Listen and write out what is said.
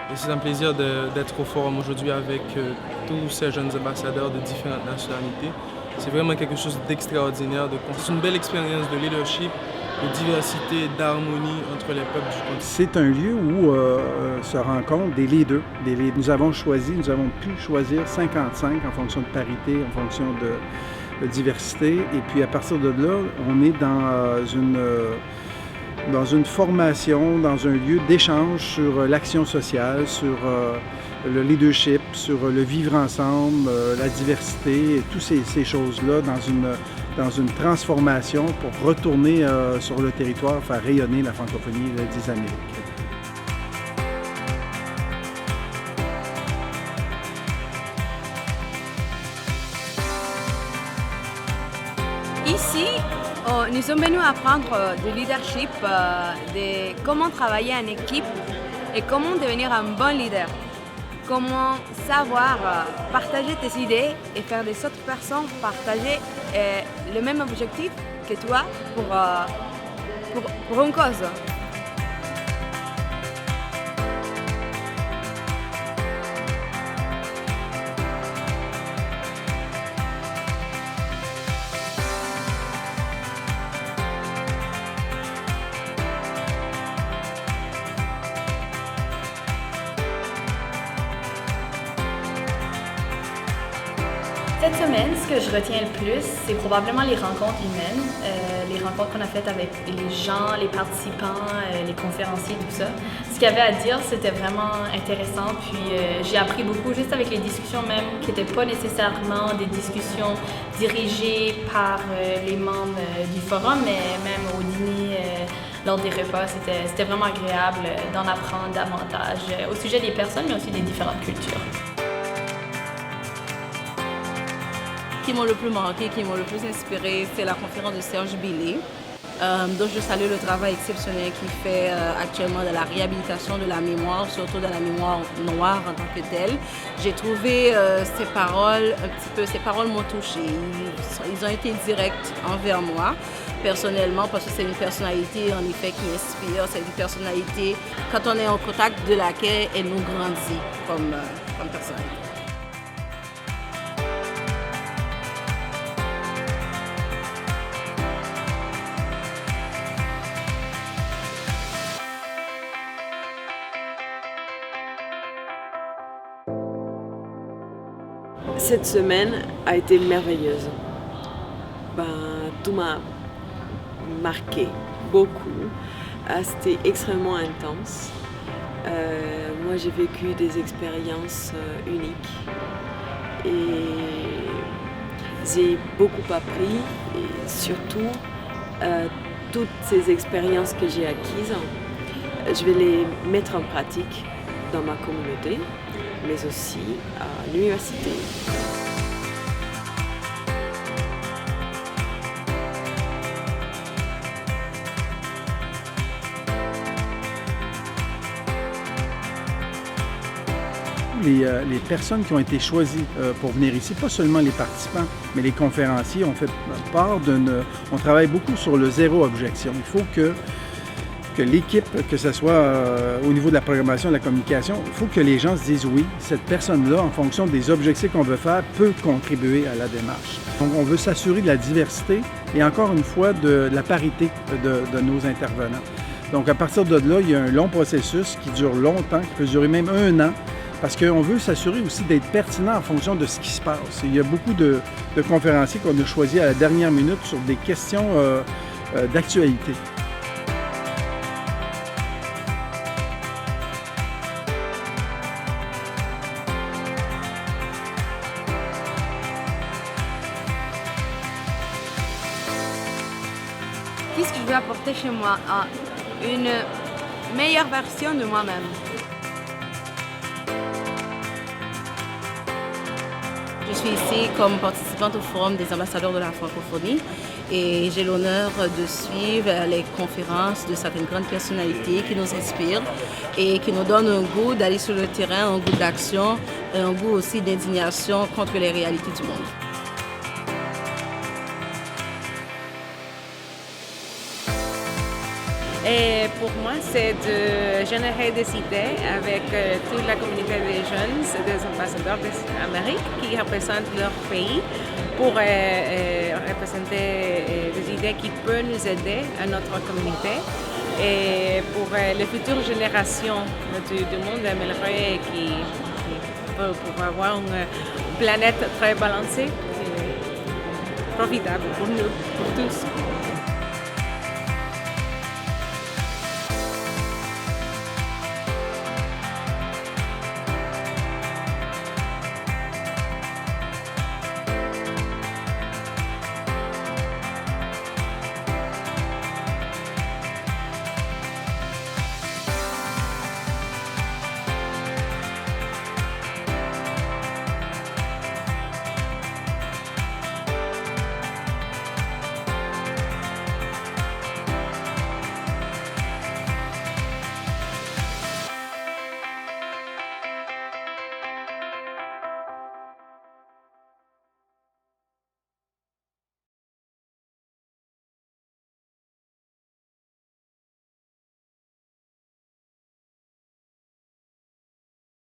Et c'est un plaisir d'être au forum aujourd'hui avec tous ces jeunes ambassadeurs de différentes nationalités. C'est vraiment quelque chose d'extraordinaire. C'est une belle expérience de leadership, de diversité, d'harmonie entre les peuples du continent. C'est un lieu où se rencontrent des leaders. Nous avons pu choisir 55 en fonction de parité, en fonction de diversité. Et puis à partir de là, on est dans une formation, dans un lieu d'échange sur l'action sociale, sur le leadership, sur le vivre ensemble, la diversité, et toutes ces choses-là dans une transformation pour retourner sur le territoire, faire rayonner la francophonie des Amériques. Ici, nous sommes venus apprendre du leadership, de comment travailler en équipe et comment devenir un bon leader. Comment savoir partager tes idées et faire des autres personnes partager le même objectif que toi pour une cause. Cette semaine, ce que je retiens le plus, c'est probablement les rencontres humaines, les rencontres qu'on a faites avec les gens, les participants, les conférenciers, tout ça. Ce qu'il y avait à dire, c'était vraiment intéressant, puis j'ai appris beaucoup juste avec les discussions même, qui n'étaient pas nécessairement des discussions dirigées par les membres du forum, mais même au dîner, lors des repas, c'était vraiment agréable d'en apprendre davantage au sujet des personnes, mais aussi des différentes cultures. Qui m'ont le plus marqué, qui m'ont le plus inspiré, c'est la conférence de Serge Billet. Donc je salue le travail exceptionnel qu'il fait actuellement dans la réhabilitation de la mémoire, surtout dans la mémoire noire en tant que telle. J'ai trouvé ses paroles m'ont touchée. Ils ont été directs envers moi, personnellement, parce que c'est une personnalité en effet qui inspire, c'est une personnalité, quand on est en contact de laquelle elle nous grandit comme personnalité. Cette semaine a été merveilleuse. Tout m'a marqué beaucoup. C'était extrêmement intense. Moi, j'ai vécu des expériences uniques et j'ai beaucoup appris et surtout toutes ces expériences que j'ai acquises, je vais les mettre en pratique dans ma communauté, mais aussi à l'université. Les personnes qui ont été choisies pour venir ici, pas seulement les participants, mais les conférenciers ont fait part on travaille beaucoup sur le zéro objection. Il faut que l'équipe, que ce soit au niveau de la programmation, de la communication, il faut que les gens se disent oui, cette personne-là, en fonction des objectifs qu'on veut faire, peut contribuer à la démarche. Donc, on veut s'assurer de la diversité et encore une fois de la parité de nos intervenants. Donc, à partir de là, il y a un long processus qui dure longtemps, qui peut durer même 1 an, parce qu'on veut s'assurer aussi d'être pertinent en fonction de ce qui se passe. Il y a beaucoup de conférenciers qu'on a choisis à la dernière minute sur des questions d'actualité. Qu'est-ce que je veux apporter chez moi? Une meilleure version de moi-même. Je suis ici comme participante au Forum des ambassadeurs de la francophonie et j'ai l'honneur de suivre les conférences de certaines grandes personnalités qui nous inspirent et qui nous donnent un goût d'aller sur le terrain, un goût d'action et un goût aussi d'indignation contre les réalités du monde. Et pour moi, c'est de générer des idées avec toute la communauté des jeunes, des ambassadeurs d'Amérique qui représentent leur pays pour représenter des idées qui peuvent nous aider à notre communauté. Et pour les futures générations du monde, améliorer pour avoir une planète très balancée et profitable pour nous, pour tous.